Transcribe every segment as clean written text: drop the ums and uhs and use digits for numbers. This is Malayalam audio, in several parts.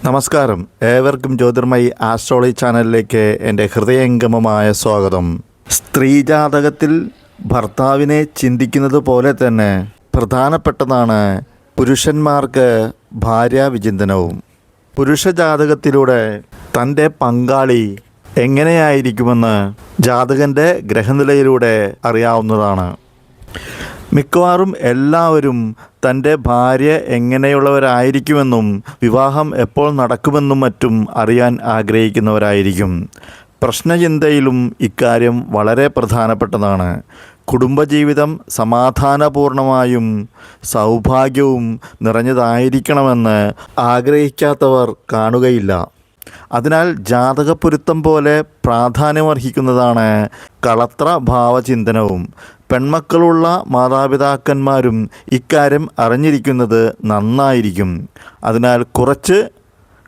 നമസ്കാരം, ഏവർക്കും ജ്യോതിർമയി ആസ്ട്രോളജി ചാനലിലേക്ക് എൻ്റെ ഹൃദയംഗമമായ സ്വാഗതം. സ്ത്രീജാതകത്തിൽ ഭർത്താവിനെ ചിന്തിക്കുന്നത് പോലെ തന്നെ പ്രധാനപ്പെട്ടതാണ് പുരുഷന്മാർക്ക് ഭാര്യാവിചിന്തനവും. പുരുഷജാതകത്തിലൂടെ തൻ്റെ പങ്കാളി എങ്ങനെയായിരിക്കുമെന്ന് ജാതകൻ്റെ ഗ്രഹനിലയിലൂടെ അറിയാവുന്നതാണ്. മിക്കവാറും എല്ലാവരും തൻ്റെ ഭാര്യ എങ്ങനെയുള്ളവരായിരിക്കുമെന്നും വിവാഹം എപ്പോൾ നടക്കുമെന്നും മറ്റും അറിയാൻ ആഗ്രഹിക്കുന്നവരായിരിക്കും. പ്രശ്നചിന്തയിലും ഇക്കാര്യം വളരെ പ്രധാനപ്പെട്ടതാണ്. കുടുംബജീവിതം സമാധാനപൂർണമായും സൗഭാഗ്യവും നിറഞ്ഞതായിരിക്കണമെന്ന് ആഗ്രഹിക്കാത്തവർ കാണുകയില്ല. അതിനാൽ ജാതകപ്പൊരുത്തം പോലെ പ്രാധാന്യമർഹിക്കുന്നതാണ് കളത്ര ഭാവചിന്തനവും. പെൺമക്കളുള്ള മാതാപിതാക്കന്മാരും ഇക്കാര്യം അറിഞ്ഞിരിക്കുന്നത് നന്നായിരിക്കും. അതിനാൽ കുറച്ച്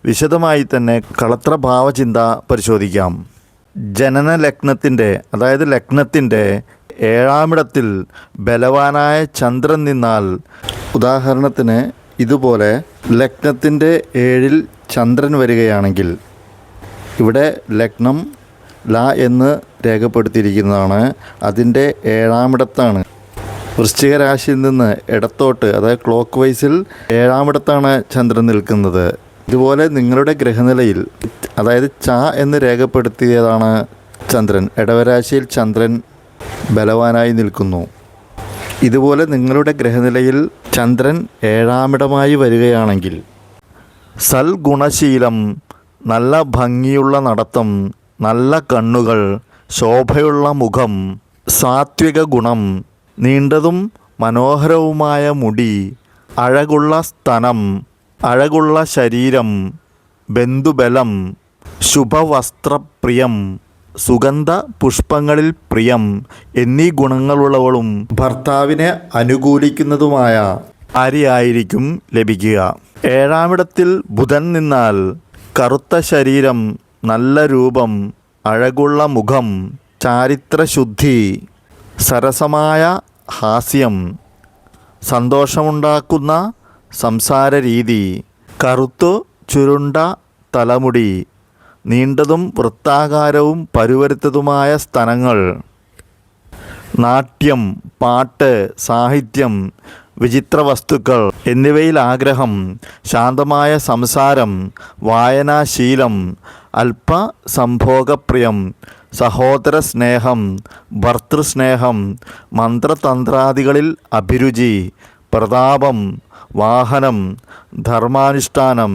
വിശദമായി തന്നെ കളത്ര ഭാവചിന്ത പരിശോധിക്കാം. ജനന ലഗ്നത്തിൻ്റെ അതായത് ലഗ്നത്തിൻ്റെ 7-ാമിടത്തിൽ ബലവാനായ ചന്ദ്രൻ നിന്നാൽ, ഉദാഹരണത്തിന് ഇതുപോലെ ലഗ്നത്തിൻ്റെ 7-ൽ ചന്ദ്രൻ വരികയാണെങ്കിൽ, ഇവിടെ ലഗ്നം ല എന്ന് രേഖപ്പെടുത്തിയിരിക്കുന്നതാണ്. അതിൻ്റെ 7-ാമിടത്താണ്. വൃശ്ചിക രാശിയിൽ നിന്ന് ഇടത്തോട്ട്, അതായത് ക്ലോക്ക് വൈസിൽ 7-ാമിടത്താണ് ചന്ദ്രൻ നിൽക്കുന്നത്. ഇതുപോലെ നിങ്ങളുടെ ഗ്രഹനിലയിൽ, അതായത് ച എന്ന് രേഖപ്പെടുത്തിയതാണ് ചന്ദ്രൻ. ഇടവരാശിയിൽ ചന്ദ്രൻ ബലവാനായി നിൽക്കുന്നു. ഇതുപോലെ നിങ്ങളുടെ ഗ്രഹനിലയിൽ ചന്ദ്രൻ 7-ാമിടമായി വരികയാണെങ്കിൽ സൽഗുണശീലം, നല്ല ഭംഗിയുള്ള നടത്തം, നല്ല കണ്ണുകൾ, ശോഭയുള്ള മുഖം, സാത്വിക ഗുണം, നീണ്ടതും മനോഹരവുമായ മുടി, അഴകുള്ള സ്തനം, അഴകുള്ള ശരീരം, ബന്ധുബലം, ശുഭവസ്ത്രപ്രിയം, സുഗന്ധ പുഷ്പങ്ങളിൽ പ്രിയം എന്നീ ഗുണങ്ങളുള്ളവളും ഭർത്താവിനെ അനുകൂലിക്കുന്നതുമായ ഭാര്യയായിരിക്കും ലഭിക്കുക. 7-ാമിടത്തിൽ ബുധൻ നിന്നാൽ കറുത്ത ശരീരം, നല്ല രൂപം, അഴകുള്ള മുഖം, ചാരിത്രശുദ്ധി, സരസമായ ഹാസ്യം, സന്തോഷമുണ്ടാക്കുന്ന സംസാര രീതി, കറുത്തു ചുരുണ്ട തലമുടി, നീണ്ടതും വൃത്താകാരവും പരുവരുത്തതുമായ സ്തനങ്ങൾ, നാട്യം, പാട്ട്, സാഹിത്യം, വിചിത്ര വസ്തുക്കൾ എന്നിവയിൽ ആഗ്രഹം, ശാന്തമായ സംസാരം, വായനാശീലം, അല്പസംഭോഗപ്രിയം, സഹോദര സ്നേഹം, ഭർതൃസ്നേഹം, മന്ത്രതന്ത്രാദികളിൽ അഭിരുചി, പ്രതാപം, വാഹനം, ധർമാനുഷ്ഠാനം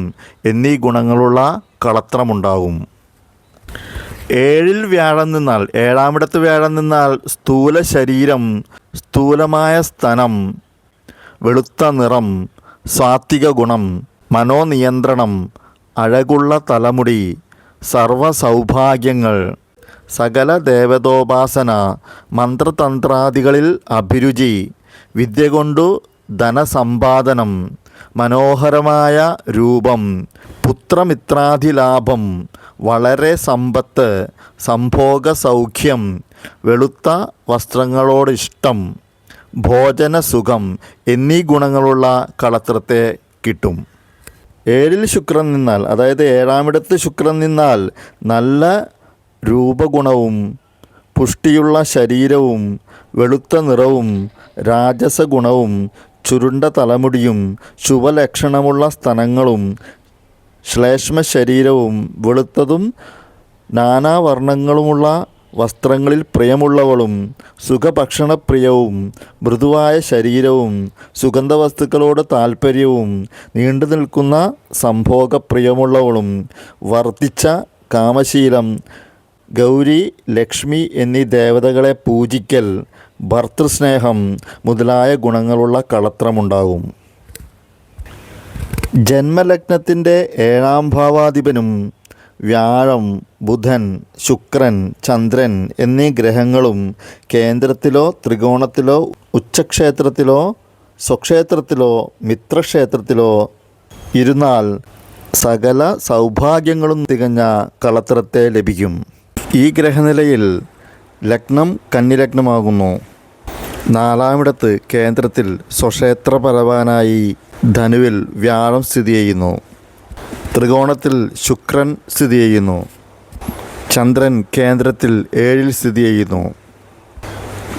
എന്നീ ഗുണങ്ങളുള്ള കളത്രമുണ്ടാകും. 7-ൽ വ്യാഴം നിന്നാൽ, 7-ാമിടത്ത് വ്യാഴം നിന്നാൽ സ്ഥൂല ശരീരം, സ്ഥൂലമായ സ്തനം, വെളുത്ത നിറം, സാത്വിക ഗുണം, മനോനിയന്ത്രണം, അഴകുള്ള തലമുടി, സർവസൗഭാഗ്യങ്ങൾ, സകല ദേവതോപാസന, മന്ത്രതന്ത്രാദികളിൽ അഭിരുചി, വിദ്യ കൊണ്ടു ധനസമ്പാദനം, മനോഹരമായ രൂപം, പുത്രമിത്രാദിലാഭം, വളരെ സമ്പത്ത്, സംഭോഗ സൗഖ്യം, വെളുത്ത വസ്ത്രങ്ങളോടിഷ്ടം, ഭോജനസുഖം എന്നീ ഗുണങ്ങളുള്ള കളത്രത്തെ കിട്ടും. 7-ൽ ശുക്രൻ നിന്നാൽ, അതായത് 7-ാമിടത്ത് ശുക്രൻ നിന്നാൽ നല്ല രൂപഗുണവും പുഷ്ടിയുള്ള ശരീരവും വെളുത്ത നിറവും രാജസഗുണവും ചുരുണ്ട തലമുടിയും ശുഭലക്ഷണമുള്ള സ്തനങ്ങളും ശ്ലേഷ്മ ശരീരവും വെളുത്തതും നാനാവർണ്ണങ്ങളുമുള്ള വസ്ത്രങ്ങളിൽ പ്രിയമുള്ളവളും സുഖഭക്ഷണപ്രിയവും മൃദുവായ ശരീരവും സുഗന്ധവസ്തുക്കളോട് താൽപ്പര്യവും നീണ്ടു നിൽക്കുന്ന സംഭോഗപ്രിയമുള്ളവളും വർദ്ധിച്ച കാമശീലം, ഗൗരി, ലക്ഷ്മി എന്നീ ദേവതകളെ പൂജിക്കൽ, ഭർതൃസ്നേഹം മുതലായ ഗുണങ്ങളുള്ള കളത്രമുണ്ടാകും. ജന്മലഗ്നത്തിൻ്റെ 7-ാം ഭാവാധിപനും വ്യാഴം, ബുധൻ, ശുക്രൻ, ചന്ദ്രൻ എന്നീ ഗ്രഹങ്ങളും കേന്ദ്രത്തിലോ ത്രികോണത്തിലോ ഉച്ചക്ഷേത്രത്തിലോ സ്വക്ഷേത്രത്തിലോ മിത്രക്ഷേത്രത്തിലോ ഇരുന്നാൽ സകല സൗഭാഗ്യങ്ങളും തികഞ്ഞ കളത്രത്തെ ലഭിക്കും. ഈ ഗ്രഹനിലയിൽ ലഗ്നം കന്നിലഗ്നമാകുന്നു. 4-ാമിടത്ത് കേന്ദ്രത്തിൽ സ്വക്ഷേത്രപരവാനായി ധനുവിൽ വ്യാഴം സ്ഥിതി ചെയ്യുന്നു. ത്രികോണത്തിൽ ശുക്രൻ സ്ഥിതി ചെയ്യുന്നു. ചന്ദ്രൻ കേന്ദ്രത്തിൽ 7-ൽ സ്ഥിതി ചെയ്യുന്നു.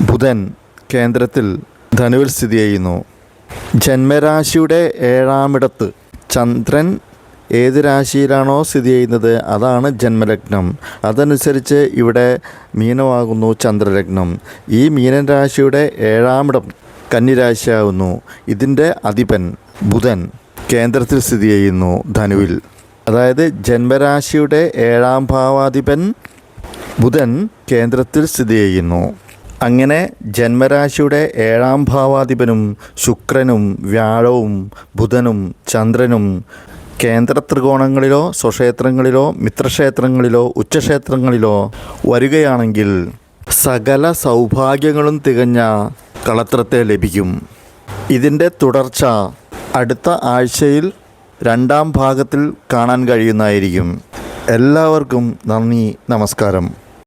ബുധൻ കേന്ദ്രത്തിൽ ധനുവിൽ സ്ഥിതി ചെയ്യുന്നു. ജന്മരാശിയുടെ 7-ാമിടത്ത് ചന്ദ്രൻ ഏത് രാശിയിലാണോ സ്ഥിതി ചെയ്യുന്നത് അതാണ് ജന്മലഗ്നം. അതനുസരിച്ച് ഇവിടെ മീനമാകുന്നു ചന്ദ്രലഗ്നം. ഈ മീനൻ രാശിയുടെ 7-ാമിടം കന്നിരാശിയാകുന്നു. ഇതിൻ്റെ അധിപൻ ബുധൻ കേന്ദ്രത്തിൽ സ്ഥിതി ചെയ്യുന്നു ധനുവിൽ. അതായത് ജന്മരാശിയുടെ 7-ാം ഭാവാധിപൻ ബുധൻ കേന്ദ്രത്തിൽ സ്ഥിതി ചെയ്യുന്നു. അങ്ങനെ ജന്മരാശിയുടെ 7-ാം ഭാവാധിപനും ശുക്രനും വ്യാഴവും ബുധനും ചന്ദ്രനും കേന്ദ്ര ത്രികോണങ്ങളിലോ സ്വക്ഷേത്രങ്ങളിലോ മിത്രക്ഷേത്രങ്ങളിലോ ഉച്ചക്ഷേത്രങ്ങളിലോ വരികയാണെങ്കിൽ സകല സൗഭാഗ്യങ്ങളും തികഞ്ഞ കളത്രത്തെ ലഭിക്കും. ഇതിൻ്റെ തുടർച്ച അടുത്ത ആഴ്ചയിൽ 2-ാം ഭാഗത്തിൽ കാണാൻ കഴിയുന്നതായിരിക്കും. എല്ലാവർക്കും നന്ദി, നമസ്കാരം.